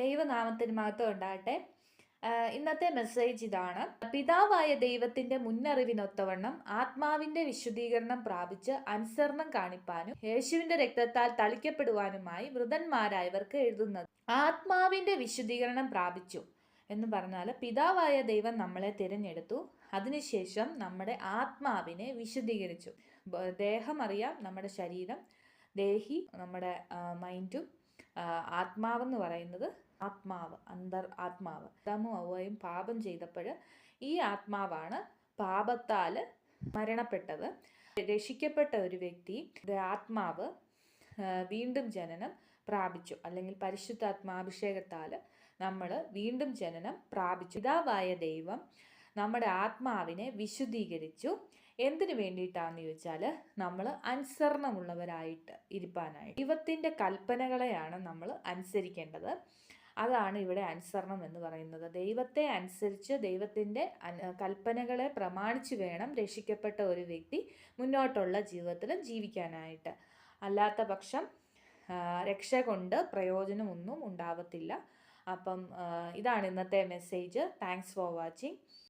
ദൈവനാമത്തിന് മഹത്വം ഉണ്ടാകട്ടെ. ഇന്നത്തെ മെസ്സേജ് ഇതാണ്: പിതാവായ ദൈവത്തിന്റെ മുന്നറിവിനൊത്തവണ്ണം ആത്മാവിന്റെ വിശുദ്ധീകരണം പ്രാപിച്ച് അനുസരണം കാണിപ്പാനും യേശുവിന്റെ രക്തത്താൽ തളിക്കപ്പെടുവാനുമായി മൃതന്മാരായവർക്ക് എഴുതുന്നത്. ആത്മാവിന്റെ വിശുദ്ധീകരണം പ്രാപിച്ചു എന്ന് പറഞ്ഞാൽ പിതാവായ ദൈവം നമ്മളെ തിരഞ്ഞെടുത്തു, അതിനുശേഷം നമ്മുടെ ആത്മാവിനെ വിശുദ്ധീകരിച്ചു. ദേഹം അറിയാം, നമ്മുടെ ശരീരം, ദേഹി, നമ്മുടെ മൈൻഡും, ആത്മാവെന്ന് പറയുന്നത് ആത്മാവ്, ആത്മാവ്. ആദാമും ഹവ്വയും പാപം ചെയ്തപ്പോൾ ഈ ആത്മാവാണ് പാപത്താൽ മരണപ്പെട്ടത്. രക്ഷിക്കപ്പെട്ട ഒരു വ്യക്തി ആത്മാവ് വീണ്ടും ജനനം പ്രാപിച്ചു, അല്ലെങ്കിൽ പരിശുദ്ധാത്മാഭിഷേകത്താൽ നമ്മൾ വീണ്ടും ജനനം പ്രാപിച്ചു. പിതാവായ ദൈവം നമ്മുടെ ആത്മാവിനെ വിശുദ്ധീകരിച്ചു. എന്തിനു വേണ്ടിയിട്ടാന്ന് ചോദിച്ചാൽ നമ്മൾ അനുസരണമുള്ളവരായിട്ട് ഇരിപ്പാനായിട്ട്. ദൈവത്തിൻ്റെ കൽപ്പനകളെയാണ് നമ്മൾ അനുസരിക്കേണ്ടത്. അതാണ് ഇവിടെ അനുസരണം എന്ന് പറയുന്നത്. ദൈവത്തെ അനുസരിച്ച് ദൈവത്തിൻ്റെ കൽപ്പനകളെ പ്രമാണിച്ച് വേണം രക്ഷിക്കപ്പെട്ട ഒരു വ്യക്തി മുന്നോട്ടുള്ള ജീവിതത്തിൽ ജീവിക്കാനായിട്ട്. അല്ലാത്ത പക്ഷം രക്ഷ കൊണ്ട് പ്രയോജനമൊന്നും ഉണ്ടാവത്തില്ല. അപ്പം ഇതാണ് ഇന്നത്തെ മെസ്സേജ്. Thanks for watching.